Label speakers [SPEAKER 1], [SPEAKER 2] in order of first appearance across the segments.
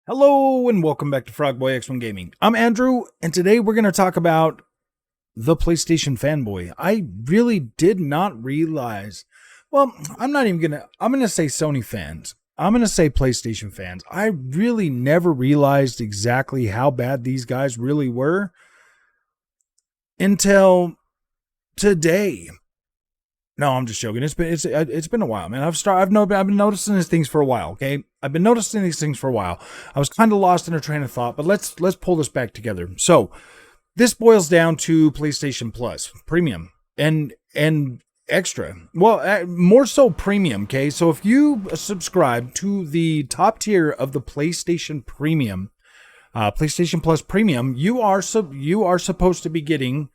[SPEAKER 1] Hello and welcome back to Frogboy X1 Gaming. I'm Andrew, and today we're going to talk about the PlayStation fanboy. I really did not realize, well, I'm going to say Sony fans. I'm going to say PlayStation fans. I really never realized exactly how bad these guys really were until today. No, I'm just joking. It's been a while, man. I've been noticing these things for a while. Okay, I've been noticing these things for a while. I was kind of lost in a train of thought, but let's pull this back together. So, this boils down to PlayStation Plus, Premium, and Extra. Well, more so Premium. Okay, so if you subscribe to the top tier of the PlayStation Premium, PlayStation Plus Premium, you are supposed to be getting,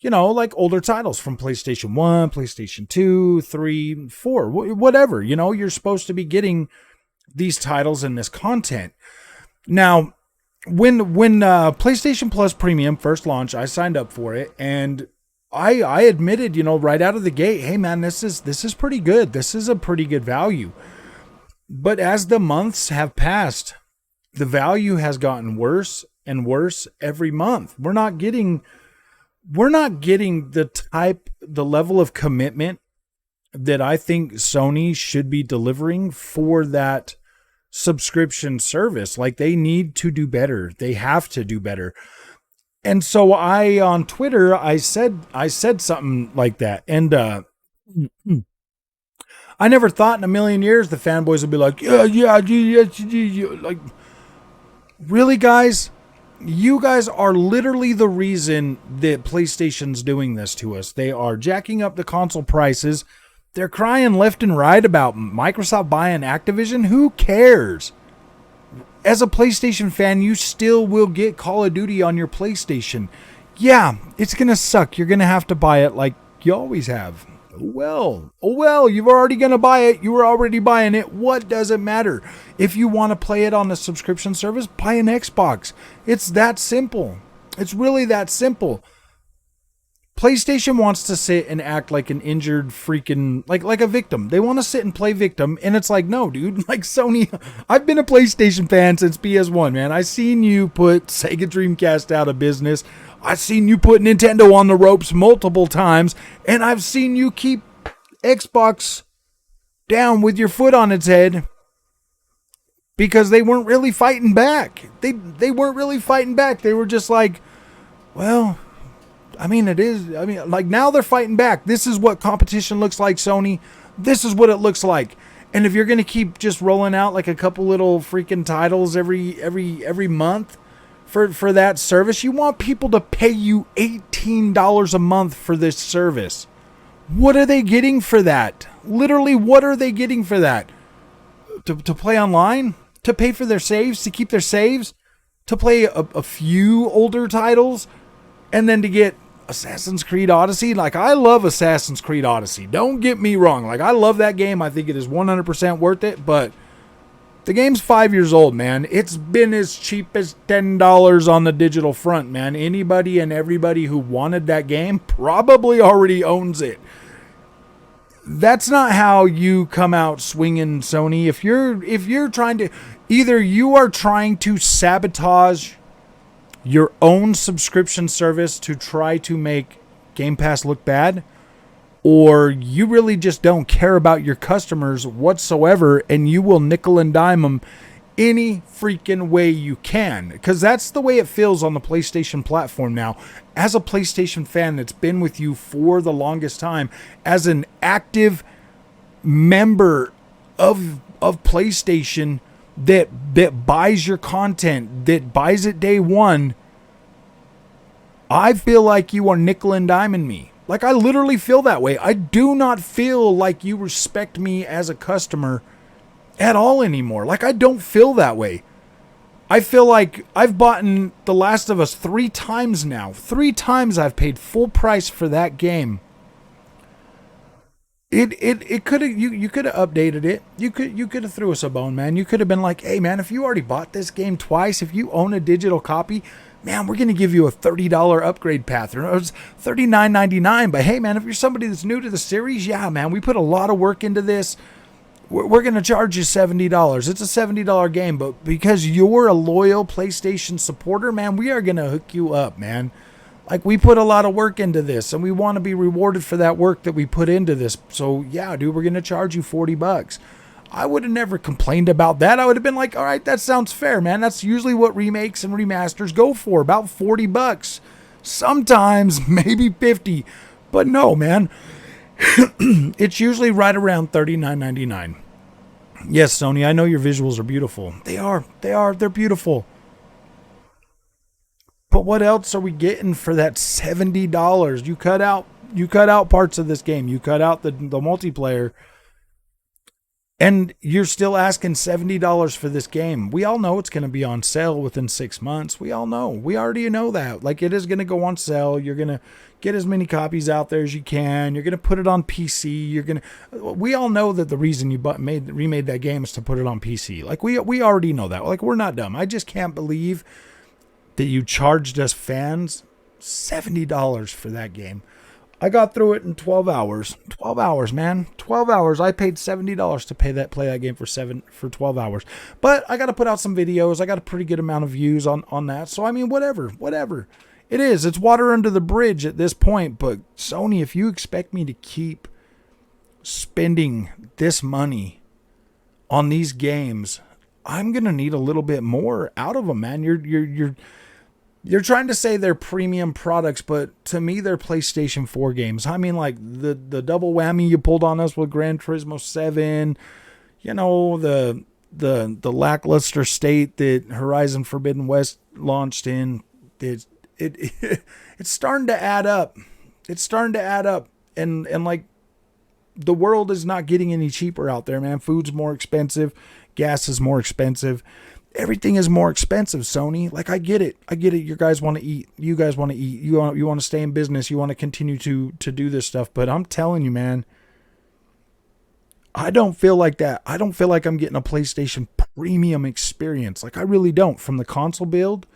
[SPEAKER 1] like older titles from PlayStation 1, PlayStation 2, 3, 4, whatever. You're supposed to be getting these titles and this content. Now, when PlayStation Plus Premium first launched, I signed up for it, and I admitted, right out of the gate, hey man, this is pretty good. This is a pretty good value. But as the months have passed, the value has gotten worse and worse every month. We're not getting the level of commitment that I think Sony should be delivering for that subscription service. Like, they need to do better. They have to do better. And so on Twitter, I said something like that. And I never thought in a million years the fanboys would be like, yeah. Like, really, guys? You guys are literally the reason that PlayStation's doing this to us. They are jacking up the console prices. They're crying left and right about Microsoft buying Activision. Who cares? As a PlayStation fan, you still will get Call of Duty on your PlayStation. Yeah, it's going to suck. You're going to have to buy it like you always have. Oh well, you're already going to buy it. You were already buying it. What does it matter? If you want to play it on a subscription service, buy an Xbox. It's that simple. It's really that simple. PlayStation wants to sit and act like an injured freaking, like a victim. They want to sit and play victim, and it's like, no, dude. Like, Sony, I've been a PlayStation fan since PS1, man. I've seen you put Sega Dreamcast out of business. I've seen you put Nintendo on the ropes multiple times, and I've seen you keep Xbox down with your foot on its head because they weren't really fighting back. They weren't really fighting back. They were just like, well, like, now they're fighting back. This is what competition looks like, Sony. This is what it looks like. And if you're going to keep just rolling out like a couple little freaking titles every month for that service, you want people to pay you $18 a month for this service. What are they getting for that? Literally, what are they getting for that? To play online? To pay for their saves? To keep their saves? To play a few older titles? And then to get Assassin's Creed Odyssey? Like, I love Assassin's Creed Odyssey. Don't get me wrong. Like, I love that game. I think it is 100% worth it. But the game's 5 years old, man. It's been as cheap as $10 on the digital front, man. Anybody and everybody who wanted that game probably already owns it. That's not how you come out swinging, Sony. If you're trying to, either you are trying to sabotage your own subscription service to try to make Game Pass look bad, or you really just don't care about your customers whatsoever, and you will nickel and dime them any freaking way you can. Because that's the way it feels on the PlayStation platform now. As a PlayStation fan that's been with you for the longest time, as an active member of PlayStation that buys your content, that buys it day one, I feel like you are nickel and diming me. Like, I literally feel that way. I do not feel like you respect me as a customer at all anymore. Like, I don't feel that way. I feel like I've bought The Last of Us 3 times now. 3 times I've paid full price for that game. It could have, you could have updated it. You could have threw us a bone, man. You could have been like, hey man, if you already bought this game twice, if you own a digital copy, man, we're going to give you a $30 upgrade path. Or it's $39.99. But hey man, if you're somebody that's new to the series, yeah man, we put a lot of work into this. we're going to charge you $70. It's a $70 game, but because you're a loyal PlayStation supporter, man, we are going to hook you up, man. Like, we put a lot of work into this, and we want to be rewarded for that work that we put into this. So, yeah, dude, we're going to charge you $40. I would have never complained about that. I would have been like, all right, that sounds fair, man. That's usually what remakes and remasters go for, about $40. Sometimes maybe 50, but no, man. It's usually right around $39.99. Yes, Sony, I know your visuals are beautiful. They are. They're beautiful. But what else are we getting for that $70? You cut out parts of this game. You cut out the multiplayer. And you're still asking $70 for this game. We all know it's going to be on sale within 6 months. We all know. We already know that. Like, it is going to go on sale. You're going to get as many copies out there as you can. You're going to put it on PC. We all know that the reason you remade that game is to put it on PC. Like, we already know that. Like, we're not dumb. I just can't believe that you charged us fans $70 for that game. I got through it in 12 hours. 12 hours, man. 12 hours. I paid $70 to play that game for 12 hours. But I got to put out some videos. I got a pretty good amount of views on that. So, I mean, whatever. It is. It's water under the bridge at this point. But, Sony, if you expect me to keep spending this money on these games, I'm going to need a little bit more out of them, man. You're trying to say they're premium products, but to me, they're PlayStation 4 games. I mean, like, the double whammy you pulled on us with Gran Turismo 7, you know, the lackluster state that Horizon Forbidden West launched in. It's starting to add up. It's starting to add up. And like, the world is not getting any cheaper out there, man. Food's more expensive. Gas is more expensive. Everything is more expensive, Sony. Like, I get it. You guys want to eat. You guys want to eat. You want to stay in business. You want to continue to do this stuff. But I'm telling you, man, I don't feel like that. I don't feel like I'm getting a PlayStation premium experience. Like, I really don't. From the console build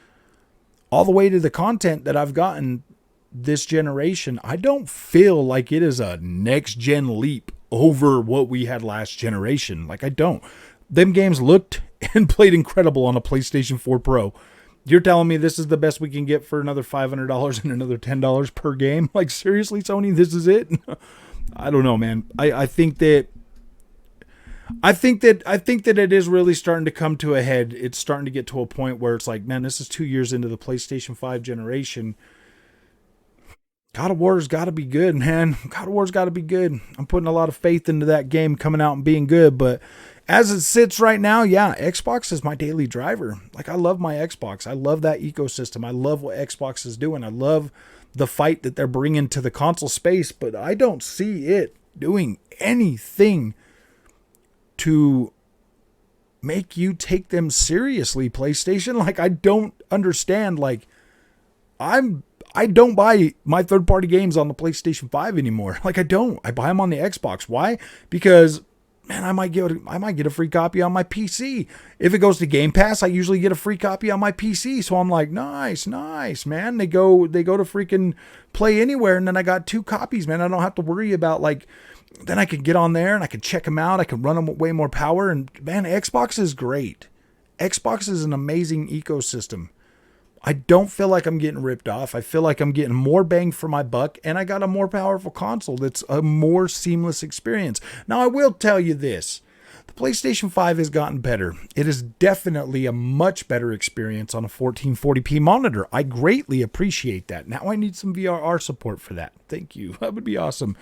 [SPEAKER 1] all the way to the content that I've gotten this generation, I don't feel like it is a next gen leap over what we had last generation. Like, I don't. Them games looked and played incredible on a PlayStation 4 Pro. You're telling me this is the best we can get for another $500 and another $10 per game? Like, seriously, Sony, this is it? I don't know, man. I think that it is really starting to come to a head. It's starting to get to a point where it's like, man, this is 2 years into the PlayStation 5 generation. God of War's got to be good, man. God of War's got to be good. I'm putting a lot of faith into that game coming out and being good, but as it sits right now, yeah, Xbox is my daily driver. Like, I love my Xbox. I love that ecosystem. I love what Xbox is doing. I love the fight that they're bringing to the console space, but I don't see it doing anything to make you take them seriously, PlayStation. Like, I don't understand. Like, I don't buy my third-party games on the PlayStation 5 anymore. Like, I don't. I buy them on the Xbox. Why? Because, man, I might get a free copy on my PC. If it goes to Game Pass, I usually get a free copy on my PC. So I'm like, nice, man. They go to freaking Play Anywhere, and then I got 2 copies, man. I don't have to worry about, like, then I can get on there and I can check them out. I can run them with way more power. And, man, Xbox is great. Xbox is an amazing ecosystem. I don't feel like I'm getting ripped off. I feel like I'm getting more bang for my buck, and I got a more powerful console that's a more seamless experience. Now, I will tell you this. The PlayStation 5 has gotten better. It is definitely a much better experience on a 1440p monitor. I greatly appreciate that. Now I need some VRR support for that. Thank you. That would be awesome.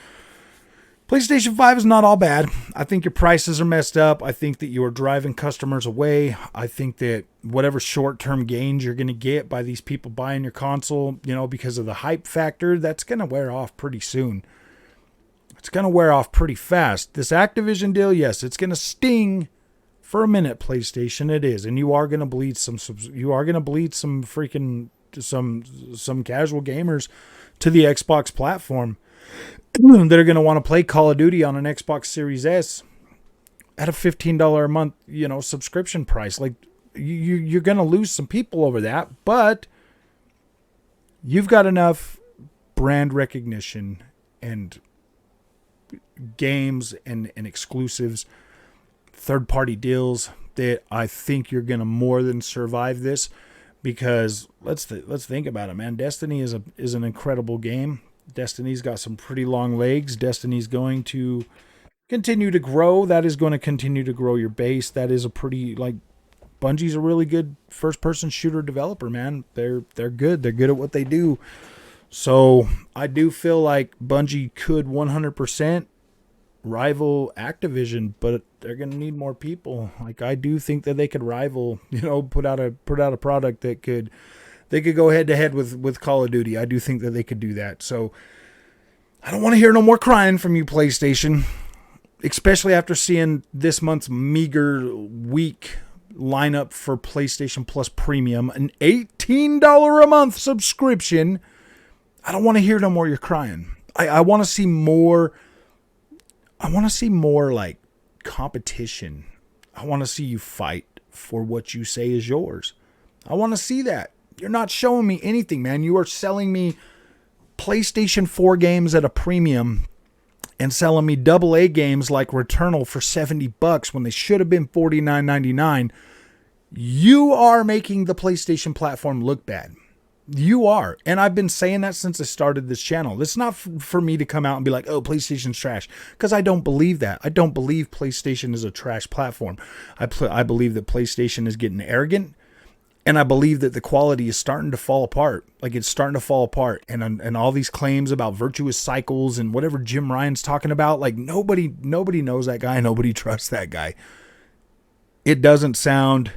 [SPEAKER 1] PlayStation 5 is not all bad. I think your prices are messed up. I think that you are driving customers away. I think that whatever short-term gains you're going to get by these people buying your console, you know, because of the hype factor, that's going to wear off pretty soon. It's going to wear off pretty fast. This Activision deal, yes, it's going to sting for a minute, PlayStation. It is. And you are going to bleed some freaking some casual gamers to the Xbox platform that are going to want to play Call of Duty on an Xbox Series S at a $15 a month, you know, subscription price. Like, you're going to lose some people over that, but you've got enough brand recognition and games and exclusives third-party deals that I think you're going to more than survive this, because let's think about it, man. Destiny is an incredible game. Destiny's got some pretty long legs. Destiny's going to continue to grow. That is going to continue to grow your base. That is a pretty, like, Bungie's a really good first-person shooter developer, man. They're good. They're good at what they do. So I do feel like Bungie could 100% rival Activision, but they're going to need more people. Like, I do think that they could rival, put out a product that they could go head to head with Call of Duty. I do think that they could do that. So I don't want to hear no more crying from you, PlayStation, especially after seeing this month's meager week lineup for PlayStation Plus Premium, an $18 a month subscription. I don't want to hear no more you're crying. I want to see more. I want to see more, like, competition. I want to see you fight for what you say is yours. I want to see that. You're not showing me anything, man. You are selling me PlayStation 4 games at a premium and selling me AA games like Returnal for $70 when they should have been $49.99. You are making the PlayStation platform look bad. You are. And I've been saying that since I started this channel. It's not for me to come out and be like, oh, PlayStation's trash. Because I don't believe that. I don't believe PlayStation is a trash platform. I believe that PlayStation is getting arrogant. And I believe that the quality is starting to fall apart. Like, it's starting to fall apart. And all these claims about virtuous cycles and whatever Jim Ryan's talking about, like, nobody knows that guy. Nobody trusts that guy. It doesn't sound...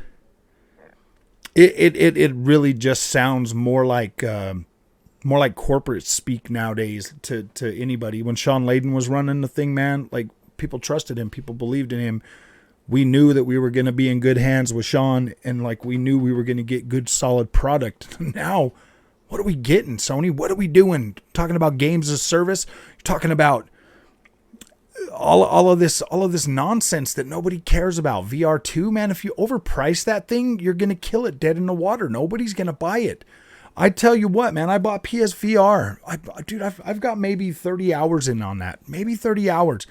[SPEAKER 1] It really just sounds more like corporate speak nowadays to anybody. When Sean Layden was running the thing, man, like, people trusted him, people believed in him. We knew that we were going to be in good hands with Sean, and, like, we knew we were going to get good, solid product. Now, what are we getting, Sony? What are we doing? Talking about games as a service? You're talking about all of this nonsense that nobody cares about. VR2, man, if you overprice that thing, you're going to kill it dead in the water. Nobody's going to buy it. I tell you what, man, I bought PSVR. I've got maybe 30 hours in on that. Maybe 30 hours.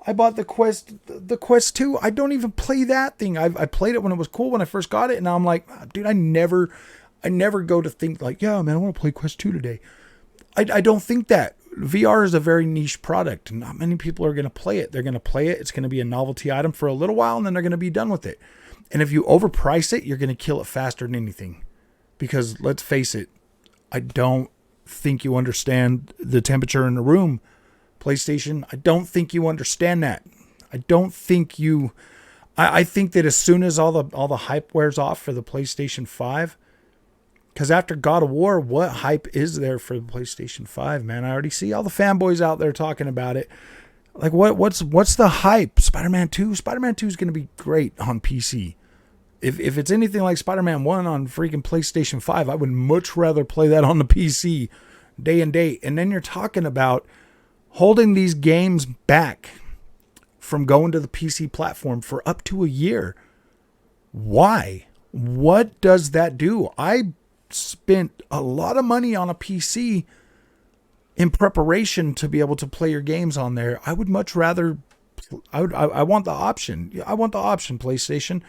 [SPEAKER 1] I bought the Quest 2. I don't even play that thing. I played it when it was cool when I first got it, and now I'm like, dude, I never go to think like, yeah, man, I want to play Quest 2 today. I don't think that. VR is a very niche product. Not many people are going to play it. They're going to play it. It's going to be a novelty item for a little while, and then they're going to be done with it. And if you overprice it, you're going to kill it faster than anything. Because let's face it, I don't think you understand the temperature in the room, PlayStation. I don't think you understand that. I don't think you... I think that as soon as all the hype wears off for the PlayStation 5... Because after God of War, what hype is there for the PlayStation 5, man? I already see all the fanboys out there talking about it. Like, what's the hype? Spider-Man 2? Spider-Man 2 is going to be great on PC. If it's anything like Spider-Man 1 on freaking PlayStation 5, I would much rather play that on the PC day and day. And then you're talking about holding these games back from going to the PC platform for up to a year. Why? What does that do? I spent a lot of money on a PC in preparation to be able to play your games on there. I would much rather... I want the option. I want the option, PlayStation.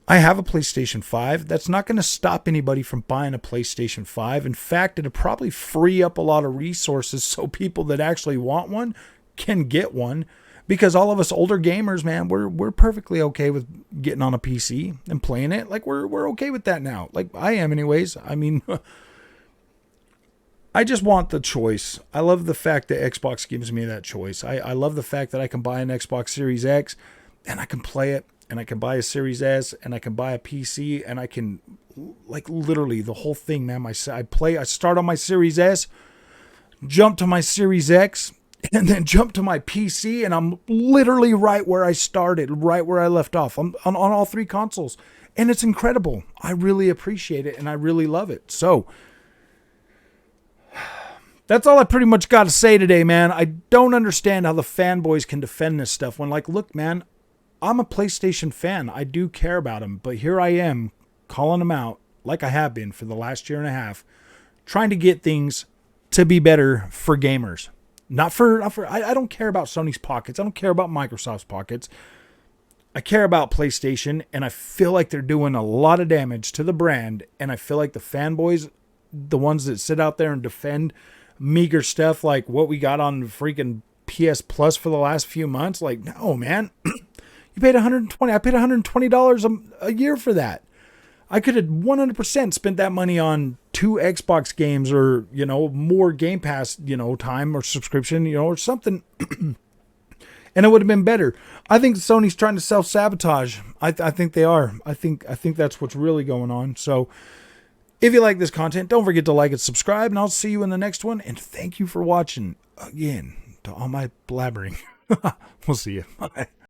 [SPEAKER 1] I have a PlayStation 5. That's not going to stop anybody from buying a PlayStation 5. In fact, it'll probably free up a lot of resources so people that actually want one can get one. Because all of us older gamers, man, we're perfectly okay with getting on a PC and playing it. Like, we're okay with that now. Like, I am anyways. I mean, I just want the choice. I love the fact that Xbox gives me that choice. I love the fact that I can buy an Xbox Series X and I can play it, and I can buy a Series S, and I can buy a PC, and I can, like, literally the whole thing, man. I start on my Series S, jump to my Series X, and then jump to my PC, and I'm literally right where I started, right where I left off. I'm on all three consoles, and it's incredible. I really appreciate it, and I really love it. So that's all I pretty much got to say today, man. I don't understand how the fanboys can defend this stuff when, like, look, man, I'm a PlayStation fan. I do care about them, but here I am calling them out like I have been for the last year and a half, trying to get things to be better for gamers. Not for I don't care about Sony's pockets. I don't care about Microsoft's pockets. I care about PlayStation, and I feel like they're doing a lot of damage to the brand, and I feel like the fanboys, the ones that sit out there and defend meager stuff like what we got on freaking PS Plus for the last few months, like, no, man. You paid $120. I paid $120 a year for that. I could have 100% spent that money on 2 Xbox games or, more Game Pass, time or subscription, or something. And it would have been better. I think Sony's trying to self-sabotage. I think they are. I think that's what's really going on. So if you like this content, don't forget to like and subscribe, and I'll see you in the next one. And thank you for watching again to all my blabbering. We'll see you. Bye.